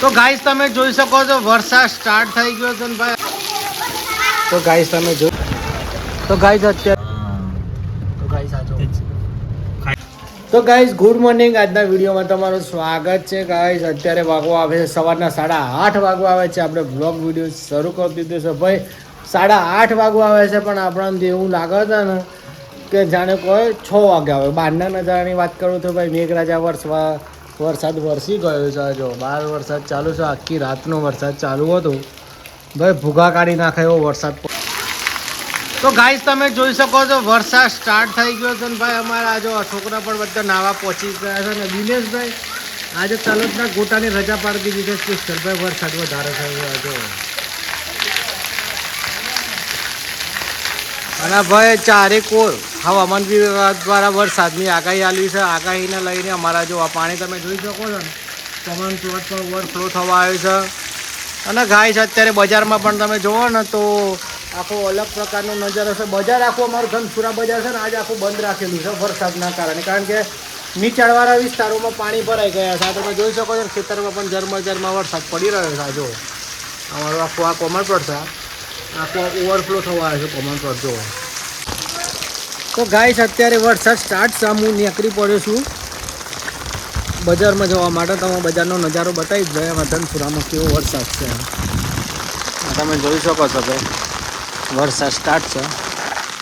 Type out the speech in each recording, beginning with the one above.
તો ગાઈસ તમે જોઈ શકો છો વરસાદ સ્ટાર્ટ થઈ ગયો છે ને ભાઈ. તો ગાઈસ તમે જો તો ગાઈસ અત્યારે તો ગાઈસ ગુડ મોર્નિંગ. આજના વિડીયોમાં તમારું સ્વાગત છે. ગાઈસ અત્યારે વાગવા આવે છે સવારના 8:30 વાગવા આવે છે. આપણે બ્લોગ વિડીયો શરૂ કરી દીધો છે ભાઈ. 8:30 વાગવા આવે છે પણ આપણને એવું લાગે છે ને કે જાણે કોઈ 6 વાગ્યા હોય. બહારના નજારાની વાત કરું તો ભાઈ મેઘરાજા વરસાદ વરસી ગયો છે. જો બહાર વરસાદ ચાલુ છે. આખી રાતનો વરસાદ ચાલુ હતો ભાઈ. ભૂગા કાઢી નાખે એવો વરસાદ. તો ગાઈસ તમે જોઈ શકો છો વરસાદ સ્ટાર્ટ થઈ ગયો છે ને ભાઈ. અમારા જો છોકરા પણ બધા નાવા પહોંચી ગયા છે ને દિનેશભાઈ આજે તલતના ગોટાની રજા પાડી દીધી છે સ્પેશિયલ ભાઈ. વરસાદ વધારે થયો જો અને ભાઈ ચારેકોર હવામાન વિભાગ દ્વારા વરસાદની આગાહી આલી છે. આગાહીને લઈને અમારા જો આ પાણી તમે જોઈ શકો છો ને કોમન પ્લોટ પર ઓવરફ્લો થવા આવ્યો છે. અને ગાઈસ અત્યારે બજારમાં પણ તમે જુઓ ને તો આખો અલગ પ્રકારનો નજારો છે. બજાર આખું અમારું ધનસુરા બજાર છે ને આજે આખું બંધ રાખેલું છે વરસાદના કારણે. કારણ કે નીચાણવાળા વિસ્તારોમાં પાણી ભરાઈ ગયા છે. તમે જોઈ શકો છો ખેતરમાં પણ ઝરમર વરસાદ પડી રહ્યો છે. જો અમારું આખું આ કોમન પ્લોટ છે આખો ઓવરફ્લો થવા આવ્યો છે કોમન પ્લોટ જો. તો ગાઈસ અત્યારે વરસાદ સ્ટાર્ટ છે. હું નીકળી પડ્યો છું બજારમાં જવા માટે. તમે બજારનો નજારો બતાવી જ જાય એમાં ધનસુરામાં કેવો વરસાદ છે તમે જોઈ શકો છો ભાઈ. વરસાદ સ્ટાર્ટ છે.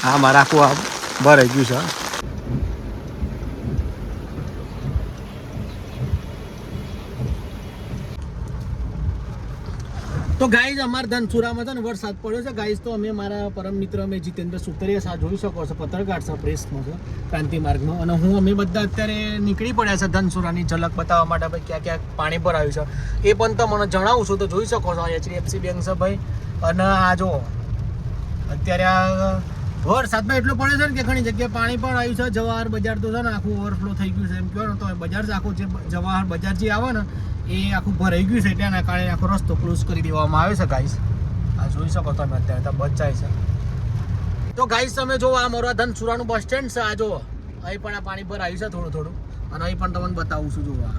હા મારે આખું આ ભરાઈ ગયું છે. તો ગાઈઝ અમારા ધનસુરામાં છે ને વરસાદ પડ્યો છે ગાઈઝ. તો અમે મારા પરમ મિત્ર અમે જીતેન્દ્ર સુતરિયા સા જોઈ શકો છો પત્રકાર છે પ્રેસમાં છે ક્રાંતિ માર્ગમાં. અને હું અમે બધા અત્યારે નીકળી પડ્યા છે ધનસુરાની ઝલક બતાવવા માટે ભાઈ ક્યાં ક્યાં પાણી ભરાયું છે એ પણ તમને જણાવું છું. તો જોઈ શકો છો HDFC બેંક છે ભાઈ. અને આ જો અત્યારે આ વરસાદમાં એટલો પડ્યો છે ને કે ઘણી જગ્યાએ પાણી પણ આવ્યું છે. જવાહર બજાર તો છે ને આખું ઓવરફ્લો થઈ ગયું છે એમ કહો ને તો બજાર છે આખું જે જવાહર બજાર જે આવે ને એ આખું ભરાઈ ગયું છે. તેના કારણે આખો રસ્તો ક્લોઝ કરી દેવામાં આવે છે ગાઈસ. આ જોઈ શકો તમે અત્યારે તો બચાય છે. તો ગાઈસ તમે જો આ મારું ધનસુરાનું બસ સ્ટેન્ડ છે. આ જો અહીં પણ આ પાણી ભરાયું છે થોડું થોડું. અને અહીં પણ તમને બતાવું છું જોવા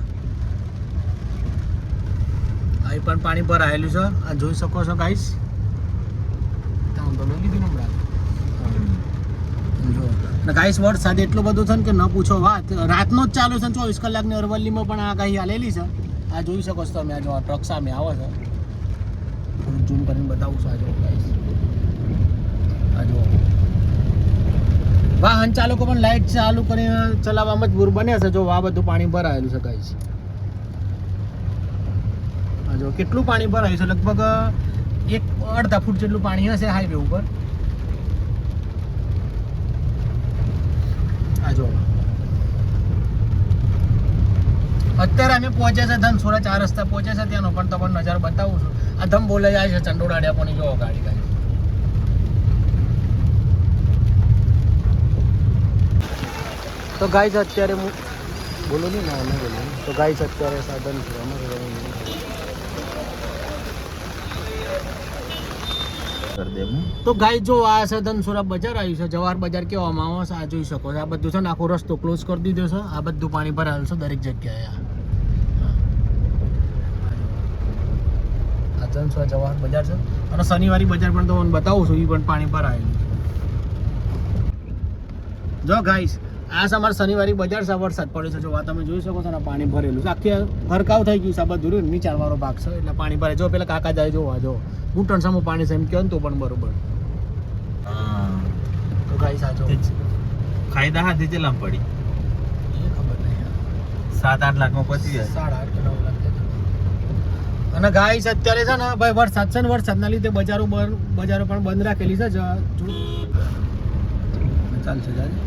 અહીં પણ પાણી ભરાયેલું છે. આ જોઈ શકો છો ગાઈસ. ગાઈસ વરસાદ એટલો બધો છે ને કે ન પૂછો વાત. રાતનો જ ચાલુ છે 24 કલાકની અરવલ્લીમાં પણ આગાહી આલેલી છે. આ જોઈ શકો છો તમે. આ જો ટ્રક સામે આવે છે થોડું ઝૂમ કરીને બતાવું છું. આ જો ગાઈસ આ જો વાહન ચાલકો પણ લાઇટ ચાલુ કરીને ચલાવવા મજબૂર બને છે. જો આ બધું પાણી ભરાયેલું છે ગાઈસ. આ જો કેટલું પાણી ભરાયું છે. લગભગ 1.5 ફૂટ જેટલું પાણી હશે હાઈવે ઉપર. આ જો અત્યારે અમે પહોંચ્યા છે ધનસુરા 4 રસ્તા પહોંચ્યા છે ત્યાંનો પણ તમને નજારો બતાવું છું. આ ધમ બોલે જાય છે ચંડોળા ડેપોની જો ગાડી ગાડી. તો ગાઈસ અત્યારે હું બોલો નહીં ના બોલો. તો ગાઈસ અત્યારે સાધન તો ગાઈ જો આ છે ધનસુરા બજાર આવ્યું છે. જવાહર બજાર કહેવામાં આવે છે. આ જોઈ શકો છો આ બધું છે ને આખો રસ્તો ક્લોઝ કરી દીધો છે. આ બધું પાણી ભરાયેલું છે દરેક જગ્યાએ. આ ધનસુરા જવાહર બજાર છે. અને શનિવારી બજાર પણ તમને બતાવું છું. એ પણ પાણી ભરાયેલું જો ગાઈસ. આ છે અમારા શનિવારી બજાર છે. વરસાદ પડ્યો છે જો આ તમે જોઈ શકો છો ને પાણી ભરેલું છે. આખી ભરકાવ થઈ ગયું છે. આ બધું નીચાણવાળો ભાગ છે એટલે પાણી ભરે. જો પેલા કાકા જાય જોવા જો ઘૂંટણ સામું પાણી છે એમ કહો ને તો પણ બરોબર. તો ગાઈસ આ જો કાયદા હાથે ચેલામ પડી એ ખબર નહીં 7-8 લાખમાં પતી જાય. 8.5 કે 9 લાખ. અને ગાઈસ અત્યારે છે ને ભાઈ વરસાદ છે ને વરસાદના લીધે બજારો પણ બંધ રાખેલી છે. ચાલશે જાય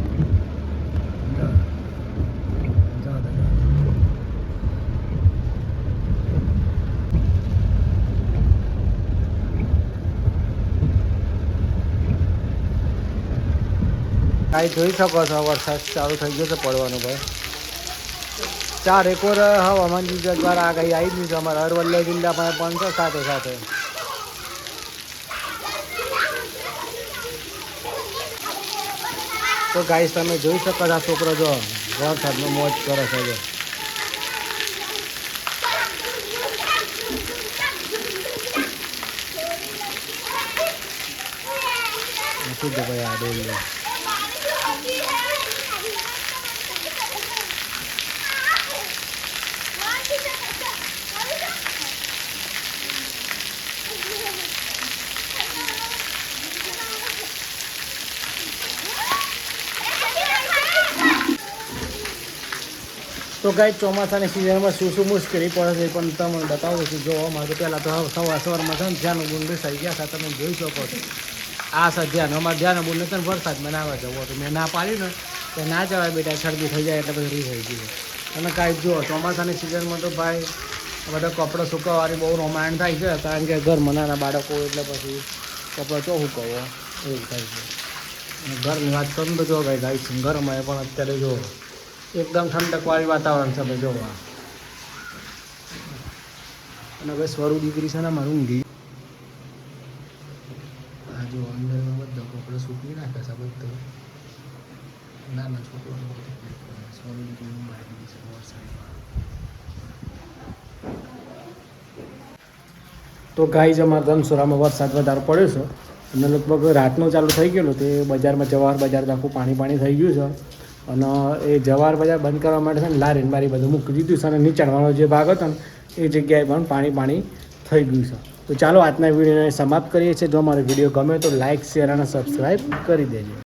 કાંઈ જોઈ શકો છો વરસાદ ચાલુ થઈ ગયો છે પડવાનો ભાઈ. 4 એકોર હવામાન વિભાગ દ્વારા આગાહી આવી ગઈ છે. અમારા અરવલ્લી જિલ્લામાં પણ છે સાથે સાથે. તો ગાઈસ તમે જોઈ શકો છો આ છોકરો જો વરસાદનો મોજ કરે છે. શુદ્ધ ભાઈ આ ડેરી. તો ગાય ચોમાસાની સિઝનમાં શું મુશ્કેલી પડે છે એ પણ તમને બતાવું છું. જો અમારે તો પહેલાં તો સવારમાં છે ને ધ્યાન બુન બેસાઈ ગયા હતા, તમે જોઈ શકો છો. આ સર ધ્યાન અમારે ધ્યાન બુનને તને વરસાદમાં નાવા જવો તો મેં ના પાડી ને તો ના જવાય બેટા, શરદી થઈ જાય એટલે પછી થઈ ગયું. અને કાંઈ જો ચોમાસાની સિઝનમાં તો ભાઈ બધા કપડાં સુકવવાની બહુ રોમાયણ થાય છે, કારણ કે ઘરમાં નાના બાળકો એટલે પછી કપડાં ચો સુકવો એવું થાય છે. અને ઘરની વાત કરું તો જો ભાઈ ગાય છે ઘરમાં પણ અત્યારે જો એકદમ ઠંડકવાળી વાતાવરણ છે ભાઈ જોવા. અને હવે સ્વરૂ દીકરી છે ને મારું ઊંઘી આ જો અંદરમાં બધા કપડાં સૂકવી નાખે છે બધું. નાના છોકરાઓ સ્વરૂ દીકરી બહાર છે વરસાદમાં. તો ગાય જ અમારા ધનસુરામાં વરસાદ વધારે પડ્યો છે અને લગભગ રાતનો ચાલુ થઈ ગયેલો તે બજારમાં જવાહર બજાર આખું પાણી થઈ ગયું છે. અને એ જવાહર બજાર બંધ કરવા માટે છે ને લારીને બારી બધું મૂકી દીધું છે અને નીચાણવાળો જે ભાગ હતો ને એ જગ્યાએ પણ પાણી થઈ ગયું છે. તો ચાલો આજના વિડીયોને સમાપ્ત કરીએ છીએ. જો અમારો વિડીયો ગમે તો લાઇક શેર અને સબસ્ક્રાઈબ કરી દેજો.